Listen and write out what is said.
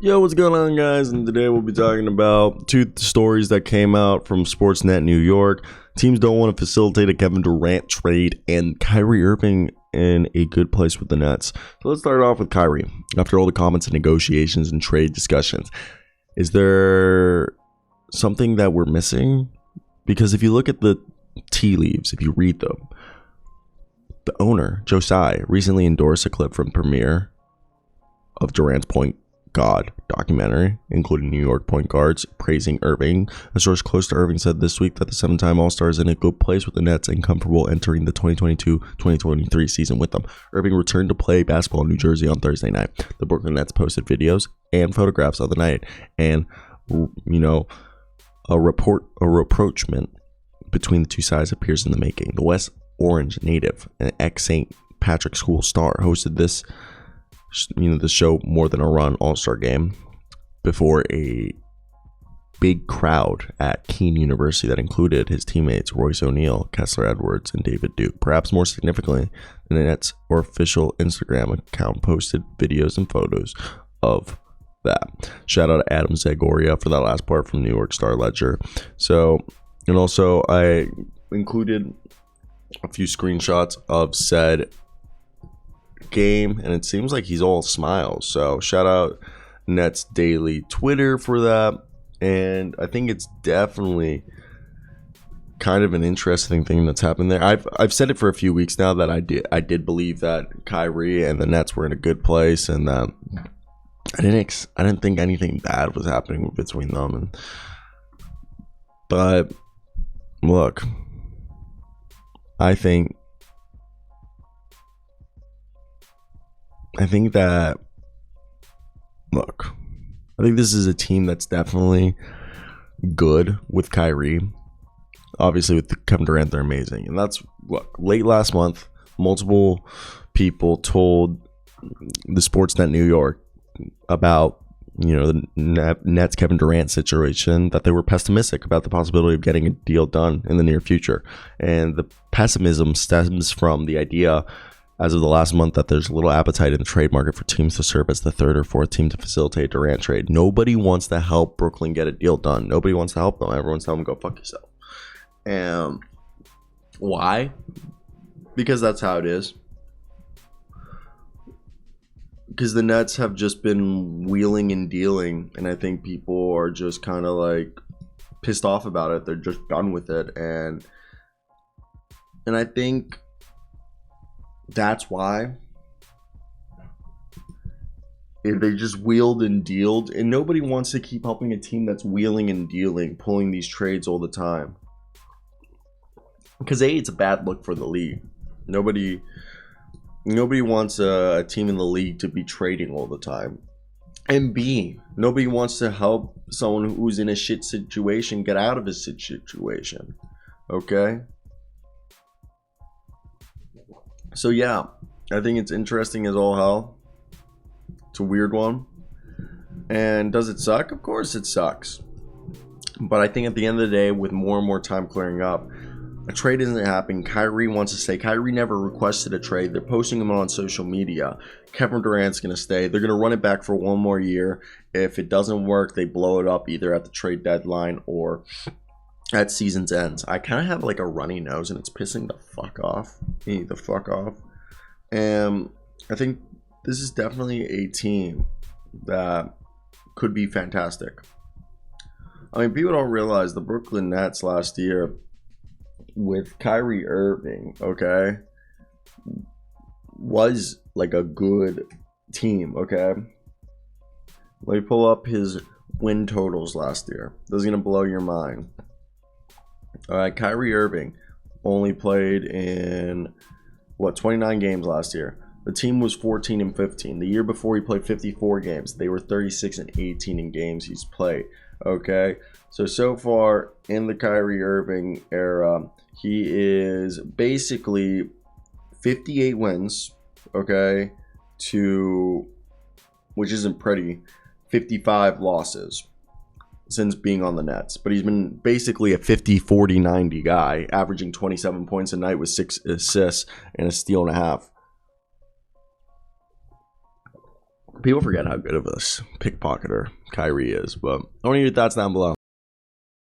Yo, what's going on, guys? And today we'll be talking about two stories that came out from SportsNet New York. Teams don't want to facilitate a Kevin Durant trade, and Kyrie Irving in a good place with the Nets. So let's start off with Kyrie. After all the comments and negotiations and trade discussions, is there something that we're missing? Because if you look at the tea leaves, if you read them, the owner, Joe Tsai, recently endorsed a clip from Premiere of Durant's Point God documentary, including New York point guards praising Irving. A source close to Irving said this week that the seven-time All-Star is in a good place with the Nets and comfortable entering the 2022-2023 season with them. Irving returned to play basketball in New Jersey on Thursday night. The Brooklyn Nets posted videos and photographs of the night, and a rapprochement between the two sides appears in the making. The West Orange native and ex-St. Patrick's School star hosted the show More Than a Run All-Star Game before a big crowd at Keene University that included his teammates Royce O'Neal, Kessler Edwards, and David Duke. Perhaps more significantly, the Nets' official Instagram account posted videos and photos of that. Shout out to Adam Zagoria for that last part from New York Star Ledger. And also I included a few screenshots of said game, and it seems like he's all smiles. So shout out Nets Daily Twitter for that. And I think it's definitely kind of an interesting thing that's happened there. I've said it for a few weeks now that I did believe that Kyrie and the Nets were in a good place, and that I didn't think anything bad was happening between them. But look, I think this is a team that's definitely good with Kyrie. Obviously, with Kevin Durant, they're amazing. And late last month, multiple people told the SportsNet New York about the Nets Kevin Durant situation, that they were pessimistic about the possibility of getting a deal done in the near future. And the pessimism stems from the idea, as of the last month, that there's little appetite in the trade market for teams to serve as the third or fourth team to facilitate a Durant trade. Nobody wants to help Brooklyn get a deal done. Nobody wants to help them. Everyone's telling them, go fuck yourself. And why? Because that's how it is. Because the Nets have just been wheeling and dealing, and I think people are just kind of like pissed off about it. They're just done with it. And I think that's why they just wheeled and dealed, and nobody wants to keep helping a team that's wheeling and dealing, pulling these trades all the time. Because A, it's a bad look for the league. Nobody wants a team in the league to be trading all the time. And B, nobody wants to help someone who's in a shit situation get out of a shit situation. Okay? So yeah, I think it's interesting as all hell. It's a weird one. And does it suck? Of course it sucks. But I think at the end of the day, with more and more time clearing up, a trade isn't happening. Kyrie wants to stay. Kyrie never requested a trade. They're posting him on social media. Kevin Durant's going to stay. They're going to run it back for one more year. If it doesn't work, they blow it up either at the trade deadline or at season's ends. I kind of have like a runny nose, and it's pissing me the fuck off. And I think this is definitely a team that could be fantastic. I mean, people don't realize the Brooklyn Nets last year with Kyrie Irving, okay, was like a good team, okay? Let me pull up his win totals last year. This is going to blow your mind. All right, Kyrie Irving only played in 29 games last year. The team was 14-15. The year before, he played 54 games. They were 36-18 in games he's played. Okay, so far in the Kyrie Irving era, he is basically 58 wins, okay, to, which isn't pretty, 55 losses since being on the Nets. But he's been basically a 50-40-90 guy, averaging 27 points a night with 6 assists and a steal and a half. People forget how good of a pickpocketer Kyrie is, but I want to hear your thoughts down below.